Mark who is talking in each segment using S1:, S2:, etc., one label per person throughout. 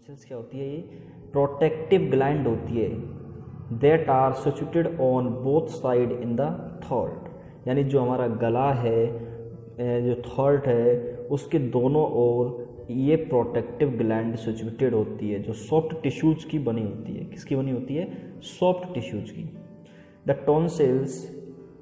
S1: Tonsils क्या होती है? ये प्रोटेक्टिव ग्लैंड होती है that are situated on both side in the throat, यानी जो हमारा गला है, जो थ्रोट है, उसके दोनों ओर ये प्रोटेक्टिव ग्लैंड सिचुएटेड होती है, जो सॉफ्ट टिश्यूज की बनी होती है। किसकी बनी होती है? सॉफ्ट टिश्यूज की। The tonsils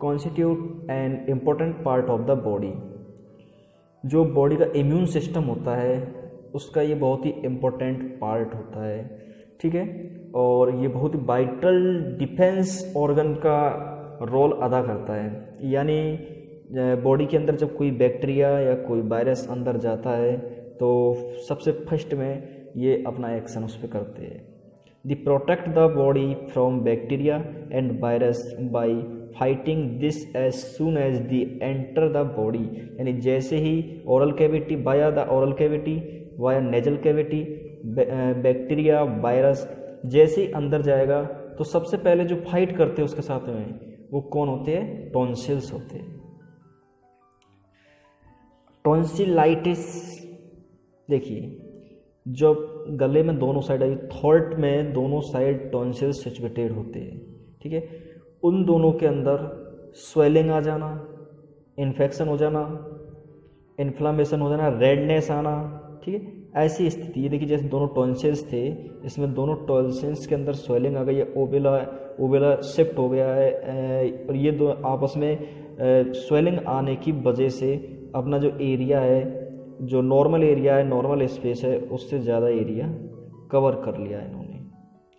S1: constitute an important part of the body. जो बॉडी का इम्यून सिस्टम होता है उसका ये बहुत ही इम्पोर्टेंट पार्ट होता है, ठीक है। और ये बहुत ही वाइटल डिफेंस ऑर्गन का रोल अदा करता है, यानी बॉडी के अंदर जब कोई बैक्टीरिया या कोई वायरस अंदर जाता है तो सबसे फर्स्ट में ये अपना एक्शन उस पर करते हैं। They protect the body from bacteria and virus by fighting this as soon as they enter the body, यानी जैसे ही oral cavity, via the oral cavity, via nasal cavity, bacteria virus जैसे ही अंदर जाएगा तो सबसे पहले जो फाइट करते हैं उसके साथ में वो कौन होते हैं? टॉन्सिल्स होते हैं। टॉन्सिलाइटिस देखिए, जब गले में दोनों साइड, थ्रोट में दोनों साइड टॉन्सिल्स सिचुएटेड होते हैं, ठीक है। उन दोनों के अंदर स्वेलिंग आ जाना, इन्फेक्शन हो जाना, इन्फ्लामेशन हो जाना, रेडनेस आना, ठीक है, ऐसी स्थिति। ये देखिए जैसे दोनों टॉन्सिल्स थे, इसमें दोनों टॉन्सिल्स के अंदर स्वेलिंग आ गई है, ओवेला शिफ्ट हो गया है, और ये दो आपस में स्वेलिंग आने की वजह से अपना जो एरिया है, जो नॉर्मल एरिया है, नॉर्मल स्पेस है, उससे ज़्यादा एरिया कवर कर लिया है इन्होंने,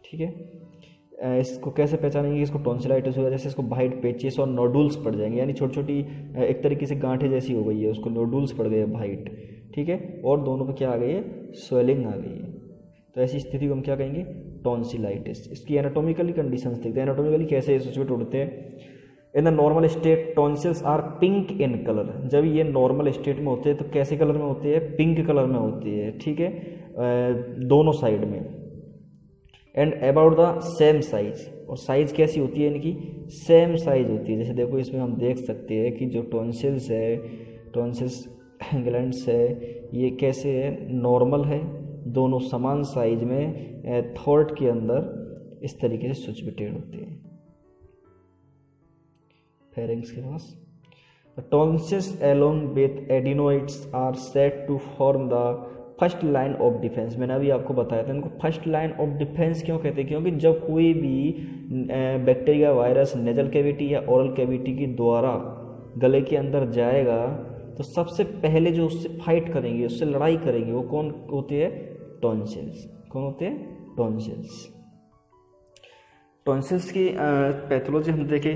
S1: ठीक है। इसको कैसे पहचानेंगे? इसको टॉन्सिलाइटिस हो गया, जैसे इसको वाइट पेचेस और नोडुल्स पड़ जाएंगे, यानी छोटी छोटी एक तरीके से गांठें जैसी हो गई है, उसको नोडुल्स पड़ गए वाइट, ठीक है। और दोनों पे क्या आ गई है? स्वेलिंग आ गई है। तो ऐसी स्थिति को हम क्या कहेंगे? टॉन्सिलाइटिस। इसकी एनाटॉमिकली कंडीशंस देखते हैं, एनाटॉमिकली कैसे सिचुएट होते हैं। In the normal state tonsils are pink in colour. जब ये नॉर्मल स्टेट में होते हैं तो कैसे कलर में होते हैं? पिंक कलर में होती है, ठीक है, दोनों साइड में। And about the same size, और साइज कैसी होती है इनकी? सेम साइज होती है। जैसे देखो इसमें हम देख सकते हैं कि जो टॉन्सिल्स है, टॉन्सिल्स ग्लैंड्स है, ये कैसे है? नॉर्मल है, दोनों समान साइज में थ्रोट के अंदर इस तरीके से सिचुएटेड होते हैं फेरिंग्स के पास। Tonsils along with adenoids are set to form the first line of defence. मैंने अभी आपको बताया था इनको फर्स्ट लाइन ऑफ डिफेंस क्यों कहते हैं? क्योंकि जब कोई भी बैक्टीरिया, वायरस नेजल कैविटी या ओरल कैविटी के द्वारा गले के अंदर जाएगा तो सबसे पहले जो उससे फाइट करेंगे, उससे लड़ाई करेंगे, वो कौन होते हैं? टॉन्सिल्स। कौन होते हैं? टॉन्सिल्स। टॉन्सिल्स की पैथोलॉजी हम देखें,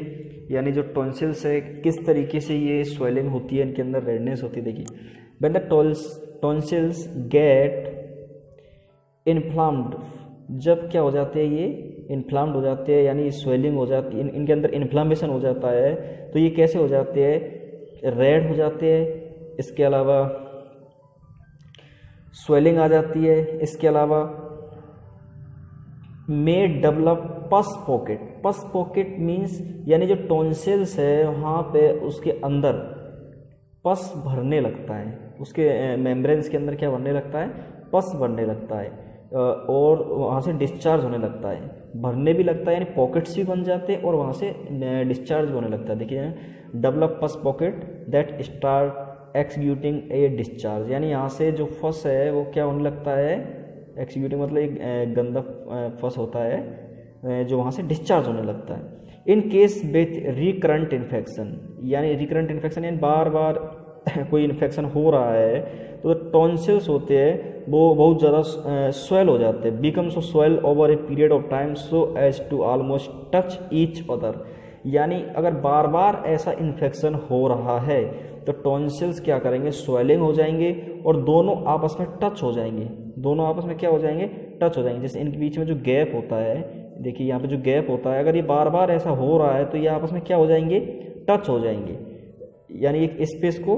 S1: यानी जो टॉन्सिल्स है किस तरीके से ये स्वेलिंग होती है, इनके अंदर रेडनेस होती है। देखिए, when the tonsils get inflamed, जब क्या हो जाते हैं? ये इन्फ्लाम्ड हो जाते हैं, यानी स्वेलिंग हो जाती है, इनके अंदर इन्फ्लामेशन हो जाता है। तो ये कैसे हो जाते हैं? रेड हो जाते हैं। इसके अलावा स्वेलिंग आ जाती है। इसके अलावा मे डेवलप पस पॉकेट। पस पॉकेट मीन्स यानी जो टॉन्सिल्स है वहाँ पे उसके अंदर पस भरने लगता है, उसके मेम्ब्रेन्स के अंदर क्या भरने लगता है? पस भरने लगता है, और वहाँ से डिस्चार्ज होने लगता है, भरने भी लगता है, यानी पॉकेट्स भी बन जाते हैं और वहाँ से डिस्चार्ज होने लगता है। देखिए, develop pus pocket that start executing a discharge, यानी यहाँ से जो फस है वो क्या होने लगता है? एक्सक्यूटिंग मतलब एक गंदा फस होता है जो वहाँ से डिस्चार्ज होने लगता है। In case with recurrent infection, यानी रिकरेंट इन्फेक्शन यानी बार बार कोई इन्फेक्शन हो रहा है तो टॉन्सिल्स होते हैं वो बहुत ज़्यादा स्वेल हो जाते हैं, become so swell over a period of time so as to almost touch each other. यानी अगर बार बार ऐसा इन्फेक्शन हो रहा है तो टॉन्सिल्स क्या करेंगे? स्वेलिंग हो जाएंगे और दोनों आपस में टच हो जाएंगे। दोनों आपस में क्या हो जाएंगे? टच हो जाएंगे। जैसे इनके बीच में जो गैप होता है, देखिए यहाँ पे जो गैप होता है, अगर ये बार बार ऐसा हो रहा है तो ये आपस में क्या हो जाएंगे? टच हो जाएंगे, यानी एक स्पेस को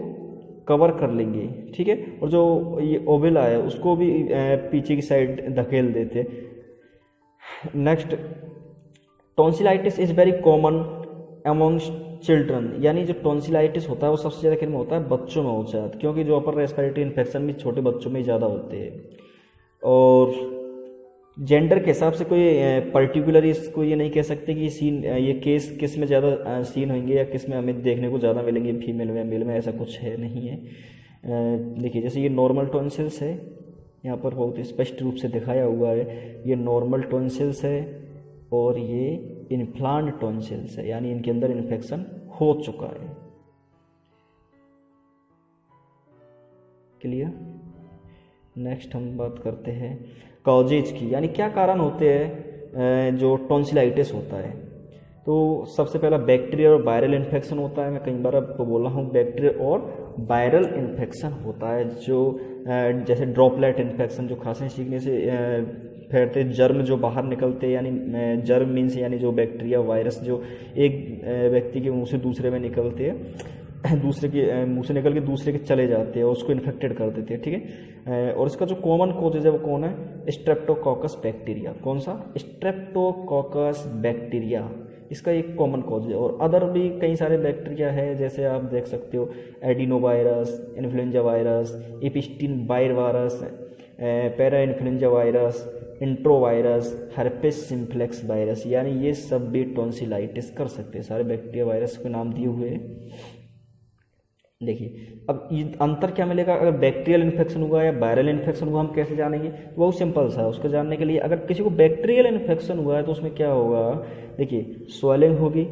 S1: कवर कर लेंगे, ठीक है। और जो ये ओवेला है उसको भी पीछे की साइड धकेल देते। Next, tonsillitis is very common amongst children, यानी जो टॉन्सिलाइटिस होता है वो सबसे ज़्यादा किन में होता है? बच्चों में होता है, क्योंकि जो अपर रेस्पिरेटरी इन्फेक्शन भी छोटे बच्चों में ज़्यादा होते हैं। और जेंडर के हिसाब से कोई पर्टिकुलर इसको ये नहीं कह सकते कि सीन ये केस किस में ज़्यादा सीन होंगे या किस में हमें देखने को ज़्यादा मिलेंगे, फीमेल में मेल में, ऐसा कुछ है नहीं है। देखिए जैसे ये नॉर्मल टॉन्सिल्स है, यहाँ पर बहुत स्पष्ट रूप से दिखाया हुआ है, ये नॉर्मल टॉन्सिल्स है और ये इन्फ्लांट टॉन्सिल्स है, यानी इनके अंदर इन्फेक्शन हो चुका है। क्लियर। नेक्स्ट हम बात करते हैं कॉजेज की, यानी क्या कारण होते हैं जो टॉन्सिलाइटिस होता है। तो सबसे पहला बैक्टीरियल और वायरल इन्फेक्शन होता है। मैं कई बार आपको बोला हूँ, बैक्टीरियल और वायरल इन्फेक्शन होता है, जो जैसे ड्रॉपलेट इन्फेक्शन, जो खांसने छींकने से फैलते जर्म जो बाहर निकलते, यानी जर्म मीन्स यानी जो बैक्टीरिया वायरस जो एक व्यक्ति के मुंह से दूसरे में निकलते हैं, दूसरे के मुंह से निकल के दूसरे के चले जाते हैं और उसको इन्फेक्टेड कर देते हैं, ठीक है। और इसका जो कॉमन कॉजेज है वो कौन है? Streptococcus bacteria. कौन सा? स्ट्रेप्टोकोकस बैक्टीरिया, इसका एक कॉमन कॉज है। और अदर भी कई सारे बैक्टीरिया है, जैसे आप देख सकते हो adenovirus, influenza virus, Epstein Barr virus, parainfluenza virus, enterovirus, herpes simplex virus, यानी ये सब भी टॉन्सिलाइटिस कर सकते हैं। सारे बैक्टीरिया वायरस के नाम दिए हुए हैं। देखिए अब ये अंतर क्या मिलेगा, अगर बैक्टीरियल इन्फेक्शन हुआ या वायरल इन्फेक्शन हुआ हम कैसे जानेंगे? बहुत सिंपल सा है, उसको जानने के लिए अगर किसी को बैक्टीरियल इन्फेक्शन हुआ है तो उसमें क्या होगा, देखिए स्वेलिंग होगी,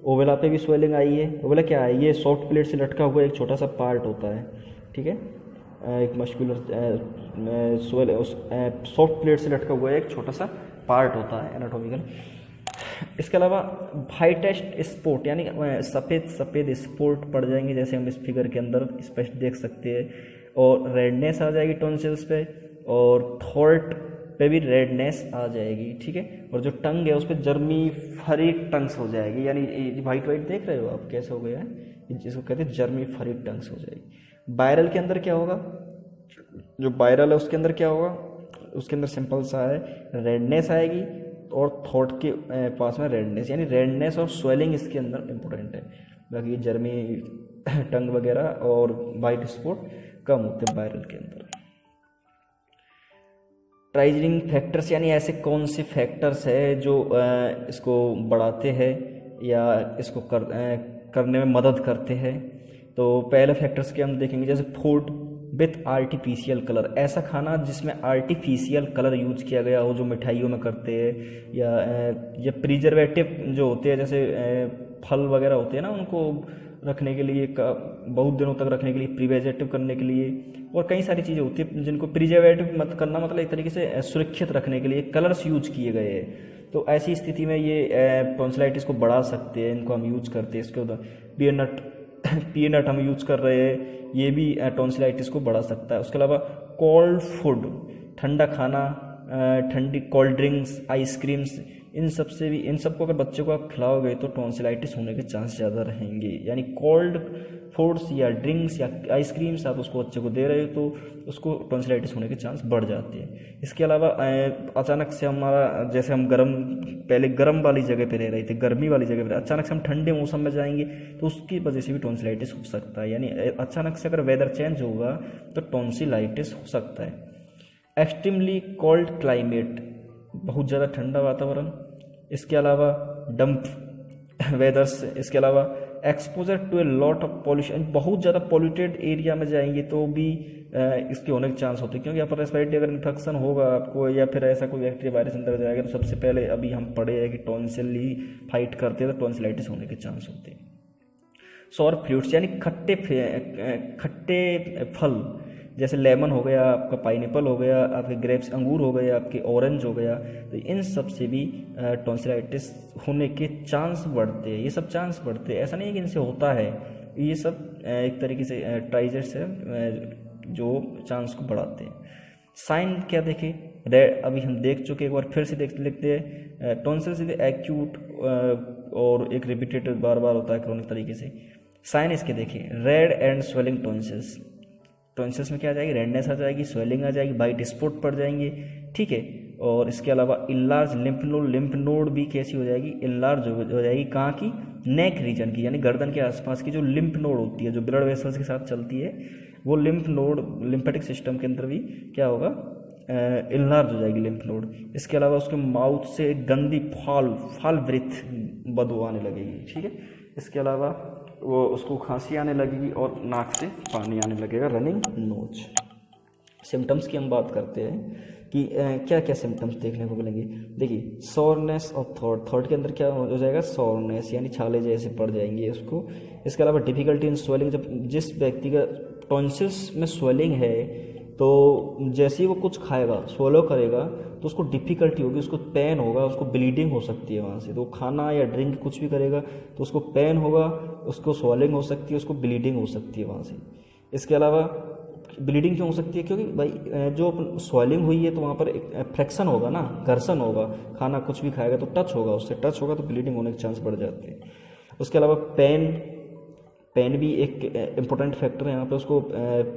S1: ओवेला पे भी स्वेलिंग आई है। ओवेला क्या है? ये सॉफ्ट प्लेट से लटका हुआ एक छोटा सा पार्ट होता है, ठीक है, एक मस्कुलर सॉफ्ट प्लेट से लटका हुआ एक छोटा सा पार्ट होता है एनाटॉमिकल। इसके अलावा वाइटेस्ट स्पॉट, यानी सफ़ेद सफ़ेद स्पॉट पड़ जाएंगे, जैसे हम इस फिगर के अंदर स्पष्ट देख सकते हैं। और रेडनेस आ जाएगी टॉन्सिल्स पे, और थ्रोट पे भी रेडनेस आ जाएगी, ठीक है। और जो टंग है उस पर जर्मी फरी टंग्स हो जाएगी, यानी वाइट वाइट देख रहे हो आप कैसे हो गया है, जिसको कहते हैं जर्मी फरी टंग्स हो जाएगी। वायरल के अंदर क्या होगा? जो वायरल है उसके अंदर क्या होगा? उसके अंदर सिंपल सा है, रेडनेस आएगी और थ्रोट के पास में रेडनेस, यानी रेडनेस और स्वेलिंग इसके अंदर इम्पोर्टेंट है। बाकी जर्मी टंग वगैरह और वाइट स्पॉट कम होते हैं वायरल के अंदर। ट्राइगरिंग फैक्टर्स, यानी ऐसे कौन से फैक्टर्स है जो इसको बढ़ाते हैं या इसको करने में मदद करते हैं। तो पहले फैक्टर्स के हम देखेंगे, जैसे फूड विथ आर्टिफिशियल कलर, ऐसा खाना जिसमें आर्टिफिशियल कलर यूज किया गया हो, जो मिठाइयों में करते हैं, या प्रिजर्वेटिव जो होते हैं, जैसे फल वगैरह होते हैं ना, उनको रखने के लिए बहुत दिनों तक रखने के लिए, प्रिजर्वेटिव करने के लिए, और कई सारी चीज़ें होती है जिनको प्रिजर्वेटिव मत करना मतलब एक तरीके से सुरक्षित रखने के लिए कलर्स यूज किए गए हैं। तो ऐसी स्थिति में ये टॉन्सिलाइटिस को बढ़ा सकते हैं, इनको हम यूज करते हैं। इसके बाद पीनट हम यूज कर रहे हैं, ये भी टॉन्सिलाइटिस को बढ़ा सकता है। उसके अलावा कोल्ड फूड, ठंडा खाना, ठंडी कोल्ड ड्रिंक्स, आइसक्रीम्स, इन सब से भी, इन सबको अगर बच्चे को आप खिलाओगे तो टॉन्सिलाइटिस होने के चांस ज़्यादा रहेंगे। यानी कोल्ड फूड्स या ड्रिंक्स या आइसक्रीम्स आप उसको बच्चे को दे रहे हो तो उसको टॉन्सिलाइटिस होने के चांस बढ़ जाते हैं। इसके अलावा अचानक से हमारा, जैसे हम पहले गर्म वाली जगह पे रह रहे थे, गर्मी वाली जगह पे, अचानक से हम ठंडे मौसम में जाएंगे तो उसकी वजह से भी टॉन्सिलाइटिस हो सकता है। यानी अचानक से अगर वेदर चेंज होगा तो टॉन्सिलाइटिस हो सकता है। एक्सट्रीमली कोल्ड क्लाइमेट, बहुत ज़्यादा ठंडा वातावरण, इसके अलावा डंप वेदर्स, इसके अलावा exposure to a lot of pollution, बहुत ज़्यादा पॉल्यूटेड एरिया में जाएंगे तो भी इसके होने के चांस होते हैं। क्योंकि अपर रेस्पिरेटरी अगर इन्फेक्शन होगा आपको, या फिर ऐसा कोई बैक्टीरिया वायरस अंदर जाएगा, तो सबसे पहले अभी हम पढ़े हैं कि टॉन्सिल ही फाइट करते हैं, तो टॉन्सिलाइटिस होने के चांस होते हैं। सॉर फ्रूट्स, यानी खट्टे फल, जैसे लेमन हो गया आपका, पाइनएप्पल हो गया आपके, ग्रेप्स अंगूर हो गए आपके, ऑरेंज हो गया, तो इन सब से भी टॉन्सिलाइटिस होने के चांस बढ़ते हैं। ये सब चांस बढ़ते हैं, ऐसा नहीं है कि इनसे होता है, ये सब एक तरीके से ट्राइजर्स है जो चांस को बढ़ाते हैं। साइन क्या देखे, अभी हम देख चुके, एक बार फिर से लिखते हैं। टॉन्सिल सीधे एक्यूट और एक रिपीटेड बार बार होता है क्रोनिक तरीके से। साइन इसके देखिए, red and swelling tonsils, tonsils में क्या आ जाएगी, रेडनेस आ जाएगी, स्वेलिंग आ जाएगी, वाइट स्पॉट पड़ जाएंगे, ठीक है। और इसके अलावा इनलार्ज लिम्फ नोड भी कैसी हो जाएगी, इनलार्ज हो जाएगी, कहाँ की, नेक रीजन की, यानी गर्दन के आसपास की जो लिम्फ नोड होती है, जो ब्लड वेसल्स के साथ चलती है, वो लिम्फ नोड लिम्फेटिक सिस्टम के अंदर भी क्या होगा, इनलार्ज हो जाएगी लिम्फ नोड। इसके अलावा उसके माउथ से एक गंदी फाल ब्रिथ बदबू आने लगेगी, ठीक है। इसके अलावा वो उसको खांसी आने लगेगी और नाक से पानी आने लगेगा, रनिंग नोज। सिम्टम्स की हम बात करते हैं कि क्या क्या सिम्टम्स देखने को मिलेंगे। देखिए, सोरनेस ऑफ थॉट के अंदर क्या हो जाएगा, सोरनेस यानी छाले जैसे पड़ जाएंगे उसको। इसके अलावा डिफिकल्टी इन स्वेलिंग, जब जिस व्यक्ति का टॉन्सिल्स में स्वेलिंग है तो जैसे ही वो कुछ खाएगा, swallow करेगा, तो उसको डिफ़िकल्टी होगी, उसको पेन होगा, उसको ब्लीडिंग हो सकती है वहाँ से। तो खाना या ड्रिंक कुछ भी करेगा तो उसको पेन होगा, उसको swallowing हो सकती है, उसको ब्लीडिंग हो सकती है वहाँ से। इसके अलावा ब्लीडिंग क्यों हो सकती है, क्योंकि भाई जो swallowing हुई है तो वहाँ पर एक फ्रैक्शन होगा ना, घर्षण होगा, खाना कुछ भी खाएगा तो टच होगा, उससे टच होगा तो ब्लीडिंग होने के चांस बढ़ जाते हैं। उसके अलावा पेन भी एक इम्पोर्टेंट फैक्टर है यहाँ पे। उसको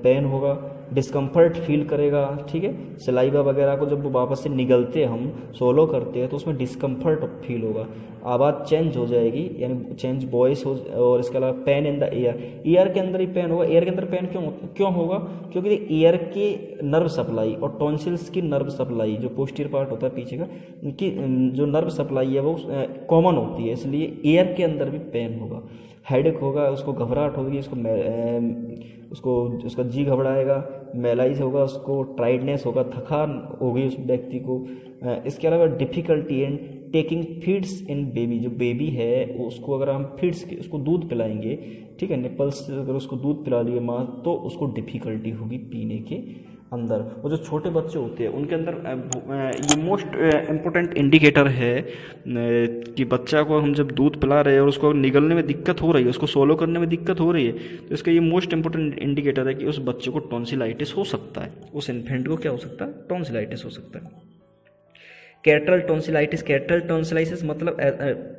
S1: पेन होगा, डिस्कम्फर्ट फील करेगा, ठीक है। सलाइवा वगैरह को जब वो वापस से निगलते हैं, हम सोलो करते हैं, तो उसमें डिस्कम्फर्ट फील होगा, आवाज़ चेंज हो जाएगी, यानी चेंज वॉइस हो। और इसके अलावा पेन इन द ईयर के अंदर ही पेन होगा। ईयर के अंदर पेन क्यों होगा, क्योंकि ईयर की नर्व सप्लाई और टॉन्सिल्स की नर्व सप्लाई, जो पोस्टीरियर पार्ट होता है पीछे का, उनकी जो नर्व सप्लाई है वो कॉमन होती है, इसलिए ईयर के अंदर भी पेन होगा। हेडेक होगा, उसको घबराहट होगी, उसका जी घबराएगा, मेलाइज होगा, उसको टायर्डनेस होगा, थकान होगी उस व्यक्ति को। इसके अलावा difficulty in taking feeds in baby, जो बेबी है उसको अगर हम फीड्स के उसको दूध पिलाएंगे, ठीक है, निपल्स से अगर उसको दूध पिला लिए माँ, तो उसको डिफ़िकल्टी होगी पीने के अंदर। वो जो छोटे बच्चे होते हैं उनके अंदर ये मोस्ट इम्पोर्टेंट इंडिकेटर है कि बच्चा को हम जब दूध पिला रहे हैं और उसको निगलने में दिक्कत हो रही है, उसको सोलो करने में दिक्कत हो रही है, तो इसका ये मोस्ट इम्पोर्टेंट इंडिकेटर है कि उस बच्चे को टॉन्सिलाइटिस हो सकता है, उस इन्फेंट को क्या हो सकता है, टॉन्सिलाइटिस हो सकता है। कैटरल टॉन्सिलाइटिस, कैटरल टॉन्सिलाइटिस मतलब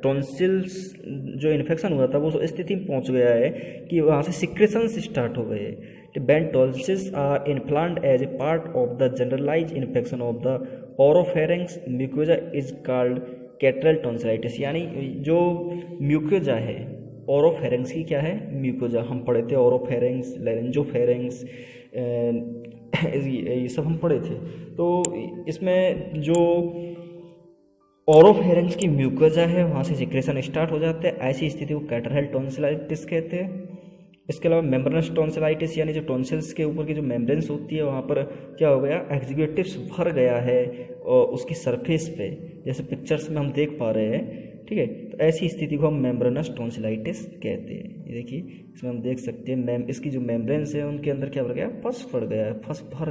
S1: टॉन्सिल्स जो इन्फेक्शन हुआ था वो स्थिति में पहुंच गया है कि वहाँ से सिक्रेशंस स्टार्ट हो गए। When tonsils are inflamed as a part of the generalized infection of the oropharynx mucosa is called catarrhal tonsillitis. यानी जो म्यूकोजा है ओरोफेरेंक्स की, क्या है, म्यूकोजा। हम पढ़े थे ओरोफेरेंक्स, लैरिंजोफेरेंक्स, ये सब हम पढ़े थे। तो इसमें जो ओरोफेरेंक्स की म्यूकोजा है वहाँ से सिक्रेशन स्टार्ट हो जाता है, ऐसी स्थिति को कैटरल टॉन्सिलाइटिस कहते हैं। इसके अलावा मेम्ब्रेनस टॉन्सिलाइटिस, यानी जो टॉन्सिल्स के ऊपर की जो मेम्ब्रेन्स होती है वहाँ पर क्या हो गया, एक्जिक्यूटिव्स भर गया है और उसकी सरफेस पे, जैसे पिक्चर्स में हम देख पा रहे हैं, ठीक है। तो ऐसी स्थिति को हम मेम्ब्रेनस टॉन्सिलाइटिस कहते हैं। ये देखिए, इसमें हम देख सकते हैं इसकी जो मेम्ब्रेन्स है उनके अंदर क्या भर गया, फंस भर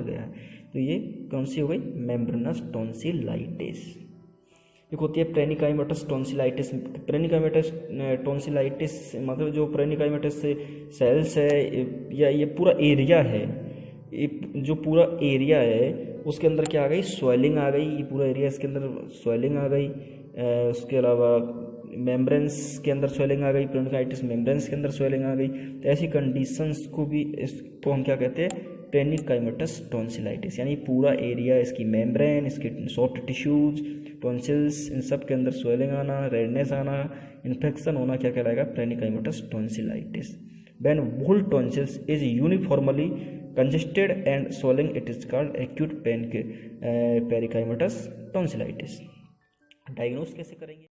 S1: गया है। तो ये कौन सी हो गई, मेम्ब्रेनस टॉन्सिलाइटिस। एक होती है प्रेनिकाइमेटस टॉन्सिलाइटिस। प्रेनिकाइमेटस टॉन्सिलाइटिस मतलब जो प्रेनिकाइमेटस से सेल्स है या ये पूरा एरिया है, जो पूरा एरिया है उसके अंदर क्या आ गई, स्वेलिंग आ गई, ये पूरा एरिया इसके अंदर स्वेलिंग आ गई। उसके अलावा मेम्ब्रेन्स के अंदर स्वेलिंग आ गई, प्रेनिकाइटिस मेम्ब्रेन्स के अंदर स्वेलिंग आ गई। तो ऐसी कंडीशंस को भी, इसको हम क्या कहते हैं, प्रेनिकाइमेटस टॉन्सिलाइटिस। यानी पूरा एरिया, इसकी मेम्ब्रेन, इसके सॉफ्ट टिश्यूज, टॉन्सिल्स, इन सब के अंदर स्वेलिंग आना, रेडनेस आना, इन्फेक्शन होना, क्या कहलाएगा, parenchymatous tonsillitis. When whole tonsils is uniformly congested and swelling, it is called acute parenchymatous tonsillitis. Diagnose कैसे करेंगे?